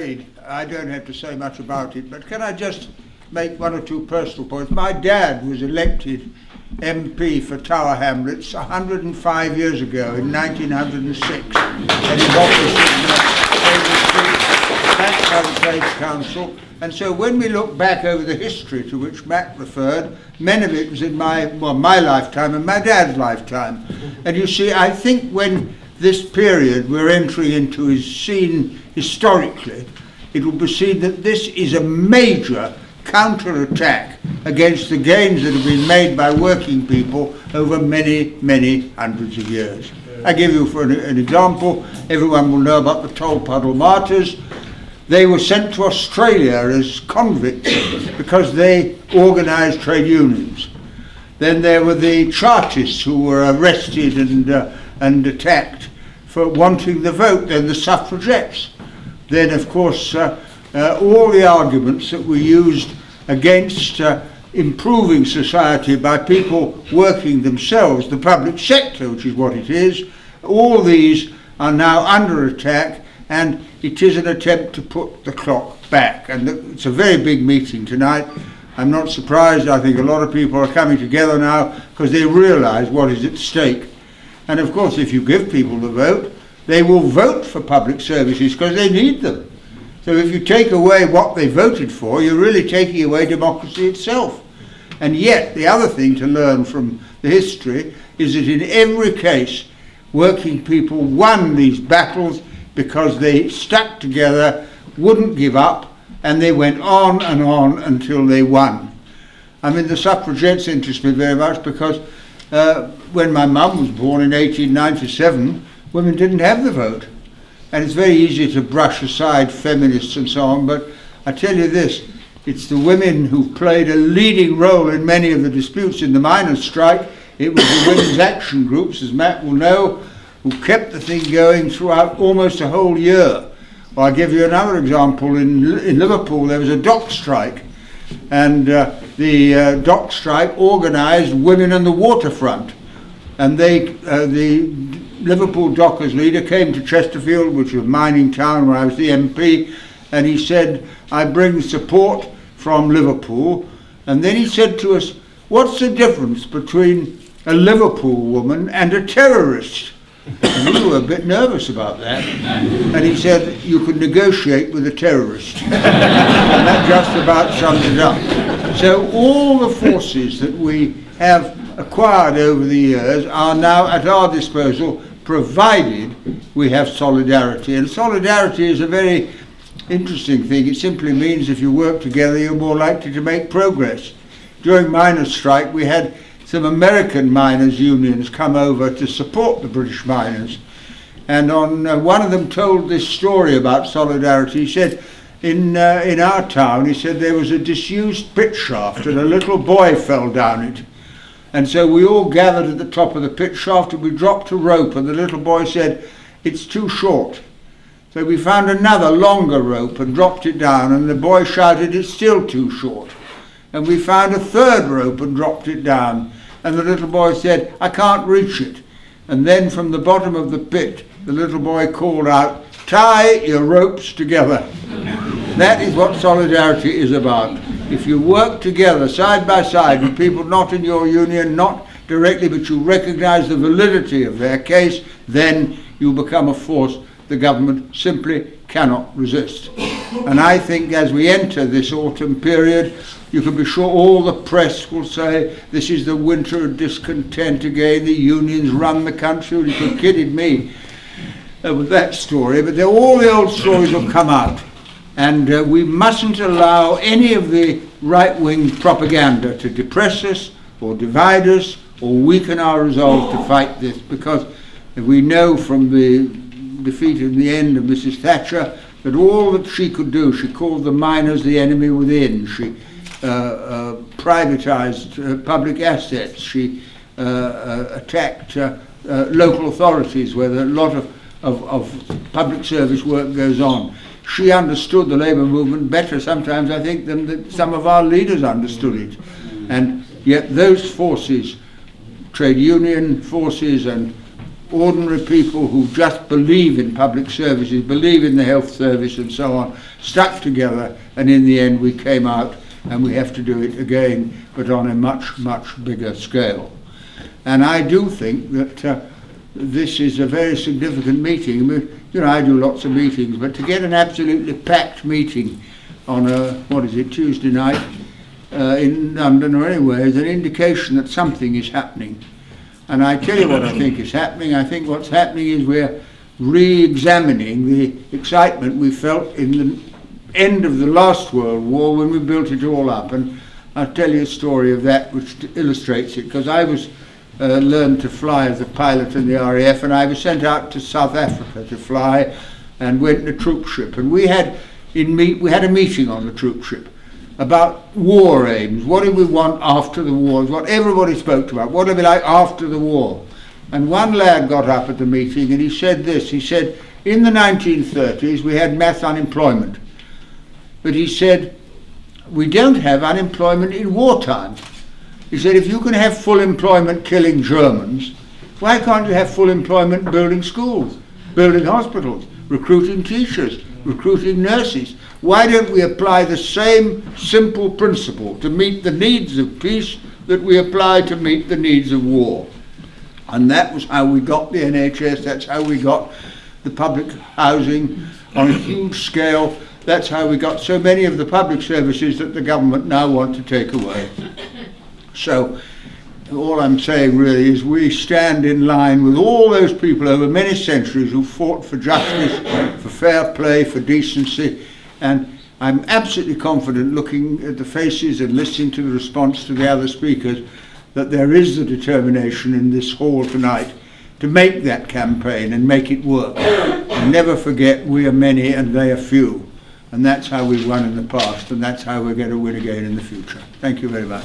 trade, I don't have to say much about it, but can I just make one or two personal points? My dad was elected MP for Tower Hamlets 105 years ago in 1906, and his office in backed by the Trades Council. And so when we look back over the history to which Matt referred, many of it was in my lifetime and my dad's lifetime. And you see, I think when this period we're entering into is seen historically, it will be seen that this is a major counter-attack against the gains that have been made by working people over many, many hundreds of years. I give you for an example, everyone will know about the Tolpuddle martyrs. They were sent to Australia as convicts because they organised trade unions. Then there were the Chartists who were arrested and attacked for wanting the vote, then the suffragettes. Then, of course, all the arguments that were used against improving society by people working themselves, the public sector, which is what it is, all these are now under attack, and it is an attempt to put the clock back. And it's a very big meeting tonight. I'm not surprised. I think a lot of people are coming together now because they realise what is at stake. And of course, if you give people the vote, they will vote for public services because they need them. So if you take away what they voted for, you're really taking away democracy itself. And yet, the other thing to learn from the history is that in every case, working people won these battles because they stuck together, wouldn't give up, and they went on and on until they won. I mean, the suffragettes interest me very much because when my mum was born in 1897, women didn't have the vote. And it's very easy to brush aside feminists and so on, but I tell you this, it's the women who played a leading role in many of the disputes in the miners' strike. It was the women's action groups, as Matt will know, who kept the thing going throughout almost a whole year. Well, I'll give you another example. In Liverpool there was a dock strike, and the dock strike organised women on the waterfront, and the Liverpool dockers leader came to Chesterfield, which was a mining town where I was the MP, and he said, I bring support from Liverpool. And then he said to us, what's the difference between a Liverpool woman and a terrorist? And we were a bit nervous about that. And he said, you could negotiate with a terrorist. And that just about sums it up. So all the forces that we have acquired over the years are now at our disposal, provided we have solidarity. And solidarity is a very interesting thing. It simply means if you work together, you're more likely to make progress. During miners' strike, we had some American miners' unions come over to support the British miners. And one of them told this story about solidarity. He said, in our town, he said, there was a disused pit shaft and a little boy fell down it. And so we all gathered at the top of the pit shaft and we dropped a rope, and the little boy said, it's too short. So we found another longer rope and dropped it down, and the boy shouted, it's still too short. And we found a third rope and dropped it down, and the little boy said, I can't reach it. And then from the bottom of the pit, the little boy called out, tie your ropes together. That is what solidarity is about. If you work together side by side with people not in your union, not directly, but you recognise the validity of their case, then you become a force the government simply cannot resist. And I think as we enter this autumn period, you can be sure all the press will say this is the winter of discontent again, the unions run the country. You could have kidded me with that story, but all the old stories will come out. And we mustn't allow any of the right-wing propaganda to depress us or divide us or weaken our resolve to fight this, because we know from the defeat in the end of Mrs. Thatcher that all that she could do, she called the miners the enemy within. She privatised public assets. She attacked local authorities where a lot of public service work goes on. She understood the labour movement better sometimes, I think, than some of our leaders understood it. And yet those forces, trade union forces and ordinary people who just believe in public services, believe in the health service and so on, stuck together, and in the end we came out, and we have to do it again, but on a much, much bigger scale. And I do think that this is a very significant meeting. I mean, you know, I do lots of meetings, but to get an absolutely packed meeting on a, Tuesday night in London or anywhere is an indication that something is happening. And I tell you what I think is happening. I think what's happening is we're re-examining the excitement we felt in the end of the last World War when we built it all up. And I'll tell you a story of that which illustrates it, because I was learned to fly as a pilot in the RAF, and I was sent out to South Africa to fly and went in a troop ship. And we had a meeting on the troop ship about war aims. What do we want after the war? What everybody spoke about. What do we like after the war? And one lad got up at the meeting and he said this. He said, in the 1930s we had mass unemployment. But he said, we don't have unemployment in wartime. He said, if you can have full employment killing Germans, why can't you have full employment building schools, building hospitals, recruiting teachers, recruiting nurses? Why don't we apply the same simple principle to meet the needs of peace that we apply to meet the needs of war? And that was how we got the NHS, that's how we got the public housing on a huge scale, that's how we got so many of the public services that the government now want to take away. So all I'm saying really is we stand in line with all those people over many centuries who fought for justice, for fair play, for decency, and I'm absolutely confident, looking at the faces and listening to the response to the other speakers, that there is the determination in this hall tonight to make that campaign and make it work. And never forget, we are many and they are few. And that's how we've won in the past, and that's how we're going to win again in the future. Thank you very much.